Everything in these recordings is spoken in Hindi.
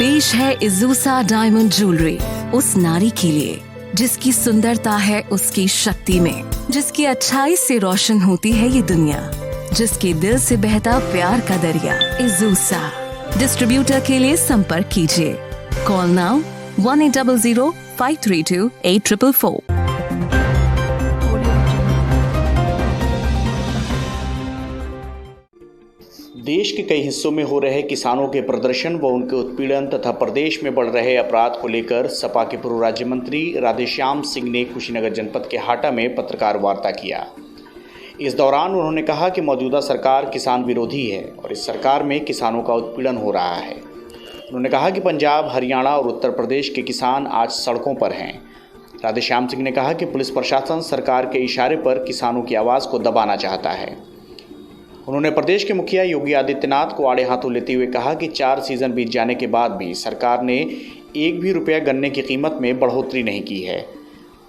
पेश है इज़ूसा डायमंड ज्वेलरी उस नारी के लिए जिसकी सुंदरता है उसकी शक्ति में, जिसकी अच्छाई से रोशन होती है ये दुनिया, जिसके दिल से बहता प्यार का दरिया। इज़ूसा डिस्ट्रीब्यूटर के लिए संपर्क कीजिए। Call now 1800-532-8444। देश के कई हिस्सों में हो रहे किसानों के प्रदर्शन व उनके उत्पीड़न तथा प्रदेश में बढ़ रहे अपराध को लेकर सपा के पूर्व राज्य मंत्री राधेश्याम सिंह ने कुशीनगर जनपद के हाटा में पत्रकार वार्ता किया। इस दौरान उन्होंने कहा कि मौजूदा सरकार किसान विरोधी है और इस सरकार में किसानों का उत्पीड़न हो रहा है। उन्होंने कहा कि पंजाब, हरियाणा और उत्तर प्रदेश के किसान आज सड़कों पर हैं। राधेश्याम सिंह ने कहा कि पुलिस प्रशासन सरकार के इशारे पर किसानों की आवाज़ को दबाना चाहता है। उन्होंने प्रदेश के मुखिया योगी आदित्यनाथ को आड़े हाथों लेते हुए कहा कि 4 सीजन बीत जाने के बाद भी सरकार ने एक भी रुपया गन्ने की कीमत में बढ़ोतरी नहीं की है,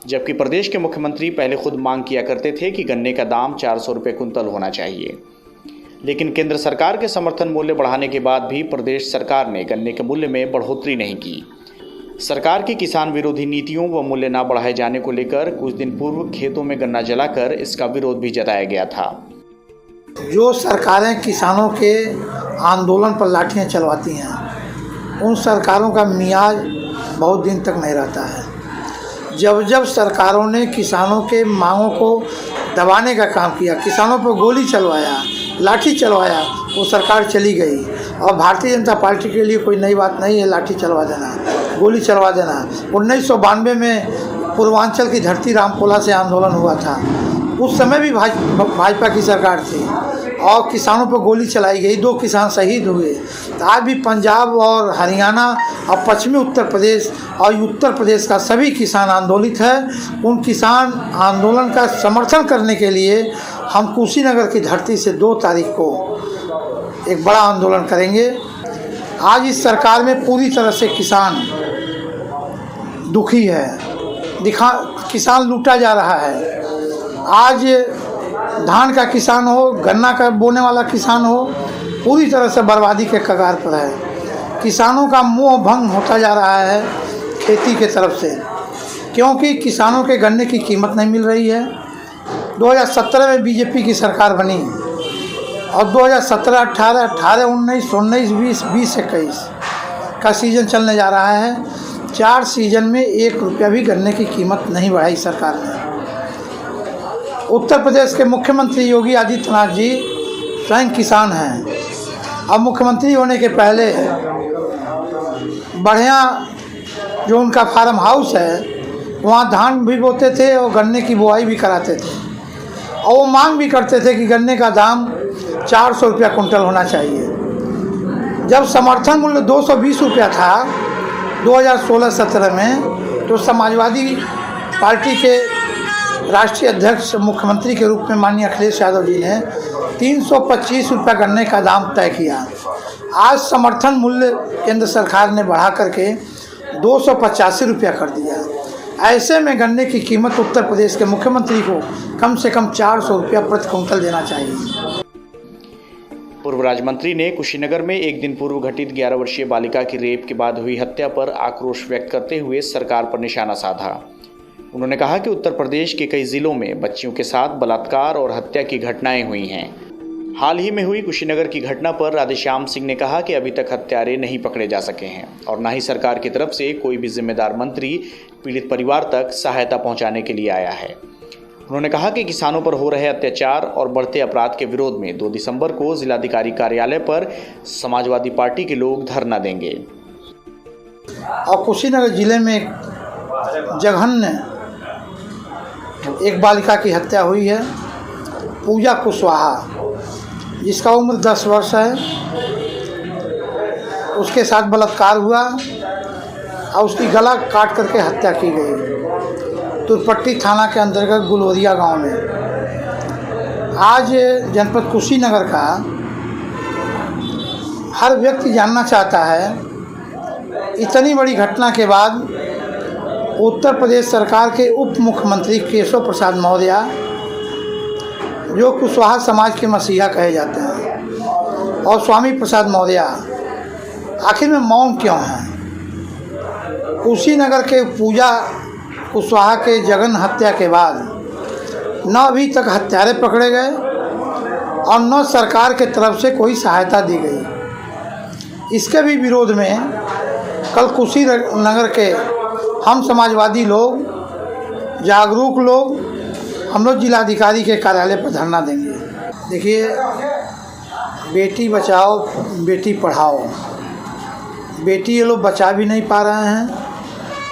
जबकि प्रदेश के मुख्यमंत्री पहले खुद मांग किया करते थे कि गन्ने का दाम 400 रुपये कुंतल होना चाहिए। लेकिन केंद्र सरकार के समर्थन मूल्य बढ़ाने के बाद भी प्रदेश सरकार ने गन्ने के मूल्य में बढ़ोतरी नहीं की। सरकार की किसान विरोधी नीतियों व मूल्य न बढ़ाए जाने को लेकर कुछ दिन पूर्व खेतों में गन्ना जलाकर इसका विरोध भी जताया गया था। जो सरकारें किसानों के आंदोलन पर लाठियां चलवाती हैं, उन सरकारों का मियाज बहुत दिन तक नहीं रहता है। जब जब सरकारों ने किसानों के मांगों को दबाने का काम किया, किसानों पर गोली चलवाया, लाठी चलवाया, वो सरकार चली गई। और भारतीय जनता पार्टी के लिए कोई नई बात नहीं है लाठी चलवा देना, गोली चलवा देना। 1992 में पूर्वांचल की धरती रामकोला से आंदोलन हुआ था, उस समय भी भाजपा की सरकार थी और किसानों पर गोली चलाई गई, 2 किसान शहीद हुए। तो आज भी पंजाब और हरियाणा और पश्चिमी उत्तर प्रदेश और उत्तर प्रदेश का सभी किसान आंदोलित है। उन किसान आंदोलन का समर्थन करने के लिए हम कुशीनगर की धरती से 2 तारीख को एक बड़ा आंदोलन करेंगे। आज इस सरकार में पूरी तरह से किसान दुखी है, किसान लूटा जा रहा है। आज धान का किसान हो, गन्ना का बोने वाला किसान हो, पूरी तरह से बर्बादी के कगार पर है। किसानों का मोह भंग होता जा रहा है खेती के तरफ से, क्योंकि किसानों के गन्ने की कीमत नहीं मिल रही है। 2017 में बीजेपी की सरकार बनी और 2017, 18, 19, 19, 20, 21 का सीज़न चलने जा रहा है। 4 सीज़न में 1 रुपया भी गन्ने की कीमत नहीं बढ़ाई सरकार ने। उत्तर प्रदेश के मुख्यमंत्री योगी आदित्यनाथ जी स्वयं किसान हैं। अब मुख्यमंत्री होने के पहले बढ़िया जो उनका फार्म हाउस है वहाँ धान भी बोते थे और गन्ने की बुआई भी कराते थे, और वो मांग भी करते थे कि गन्ने का दाम 400 रुपया कुंटल होना चाहिए। जब समर्थन मूल्य 220 रुपया था 2016-17 में, तो समाजवादी पार्टी के राष्ट्रीय अध्यक्ष मुख्यमंत्री के रूप में माननीय अखिलेश यादव जी ने 325 रुपया गन्ने का दाम तय किया। आज समर्थन मूल्य केंद्र सरकार ने बढ़ा करके 285 रुपया कर दिया। ऐसे में गन्ने की कीमत उत्तर प्रदेश के मुख्यमंत्री को कम से कम 400 रुपया प्रति कुंतल देना चाहिए। पूर्व राज्य मंत्री ने कुशीनगर में एक दिन पूर्व घटित 11 वर्षीय बालिका की रेप के बाद हुई हत्या पर आक्रोश व्यक्त करते हुए सरकार पर निशाना साधा। उन्होंने कहा कि उत्तर प्रदेश के कई जिलों में बच्चियों के साथ बलात्कार और हत्या की घटनाएं हुई हैं। हाल ही में हुई कुशीनगर की घटना पर राधेश्याम सिंह ने कहा कि अभी तक हत्यारे नहीं पकड़े जा सके हैं और न ही सरकार की तरफ से कोई भी जिम्मेदार मंत्री पीड़ित परिवार तक सहायता पहुंचाने के लिए आया है। उन्होंने कहा कि किसानों पर हो रहे अत्याचार और बढ़ते अपराध के विरोध में 2 दिसंबर को जिलाधिकारी कार्यालय पर समाजवादी पार्टी के लोग धरना देंगे। और कुशीनगर जिले में जघन्य एक बालिका की हत्या हुई है, पूजा कुशवाहा, जिसका उम्र 10 वर्ष है। उसके साथ बलात्कार हुआ और उसकी गला काट करके हत्या की गई तुरपट्टी थाना के अंतर्गत गुलवरिया गांव में। आज जनपद कुशीनगर का हर व्यक्ति जानना चाहता है, इतनी बड़ी घटना के बाद उत्तर प्रदेश सरकार के उप मुख्यमंत्री केशव प्रसाद मौर्य, जो कुशवाहा समाज के मसीहा कहे जाते हैं, और स्वामी प्रसाद मौर्य आखिर में मौन क्यों है? कुशीनगर के पूजा कुशवाहा के जघन्य हत्या के बाद न अभी तक हत्यारे पकड़े गए और न सरकार के तरफ से कोई सहायता दी गई। इसके भी विरोध में कल कुशीनगर के हम समाजवादी लोग, जागरूक लोग, हम लोग जिलाधिकारी के कार्यालय पर धरना देंगे। देखिए, बेटी बचाओ बेटी पढ़ाओ, बेटी ये लोग बचा भी नहीं पा रहे हैं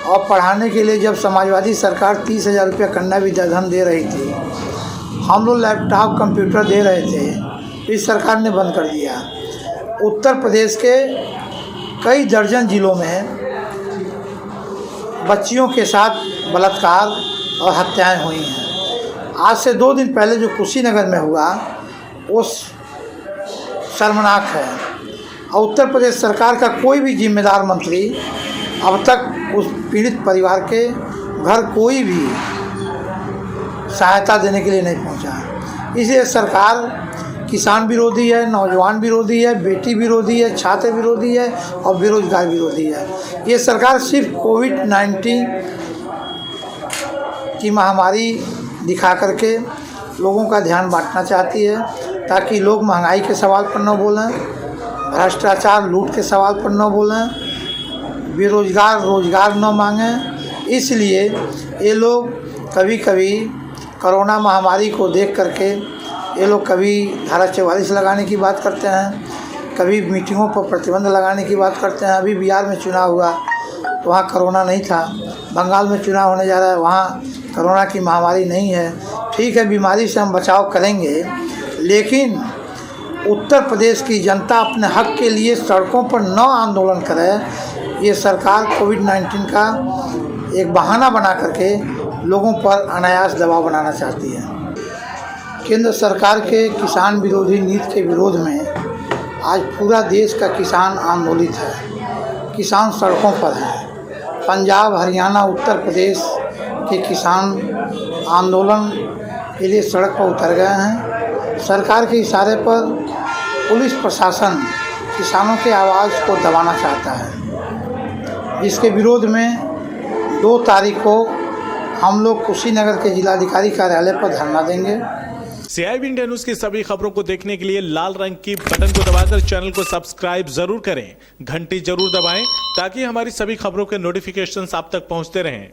और पढ़ाने के लिए जब समाजवादी सरकार 30,000 रुपया कन्या विद्याधन दे रही थी, हम लोग लैपटॉप कंप्यूटर दे रहे थे, इस सरकार ने बंद कर दिया। उत्तर प्रदेश के कई दर्जन जिलों में बच्चियों के साथ बलात्कार और हत्याएं हुई हैं। आज से 2 दिन पहले जो कुशीनगर में हुआ वो शर्मनाक है और उत्तर प्रदेश सरकार का कोई भी जिम्मेदार मंत्री अब तक उस पीड़ित परिवार के घर कोई भी सहायता देने के लिए नहीं पहुंचा। इसलिए सरकार किसान विरोधी है, नौजवान विरोधी है, बेटी विरोधी है, छात्र विरोधी है और बेरोजगार विरोधी है। ये सरकार सिर्फ कोविड-19 की महामारी दिखा करके लोगों का ध्यान बांटना चाहती है ताकि लोग महंगाई के सवाल पर न बोलें, भ्रष्टाचार लूट के सवाल पर न बोलें, बेरोजगार रोजगार न मांगें। इसलिए ये लोग कभी कभी कोरोना महामारी को देख करके ये लोग कभी धारा 44 लगाने की बात करते हैं, कभी मीटिंगों पर प्रतिबंध लगाने की बात करते हैं। अभी बिहार में चुनाव हुआ तो वहाँ कोरोना नहीं था, बंगाल में चुनाव होने जा रहा है, वहाँ कोरोना की महामारी नहीं है। ठीक है, बीमारी से हम बचाव करेंगे, लेकिन उत्तर प्रदेश की जनता अपने हक के लिए सड़कों पर न आंदोलन करे। ये सरकार कोविड-19 का एक बहाना बना करके लोगों पर अनायास दबाव बनाना चाहती है। केंद्र सरकार के किसान विरोधी नीति के विरोध में आज पूरा देश का किसान आंदोलित है, किसान सड़कों पर है। पंजाब, हरियाणा, उत्तर प्रदेश के किसान आंदोलन के लिए सड़क पर उतर गए हैं। सरकार के इशारे पर पुलिस प्रशासन किसानों के आवाज़ को दबाना चाहता है, जिसके विरोध में 2 तारीख को हम लोग कुशीनगर के जिलाधिकारी कार्यालय पर धरना देंगे। CIB इंडिया न्यूज की सभी खबरों को देखने के लिए लाल रंग की बटन को दबाकर चैनल को सब्सक्राइब जरूर करें, घंटी जरूर दबाएं ताकि हमारी सभी खबरों के नोटिफिकेशंस आप तक पहुंचते रहें।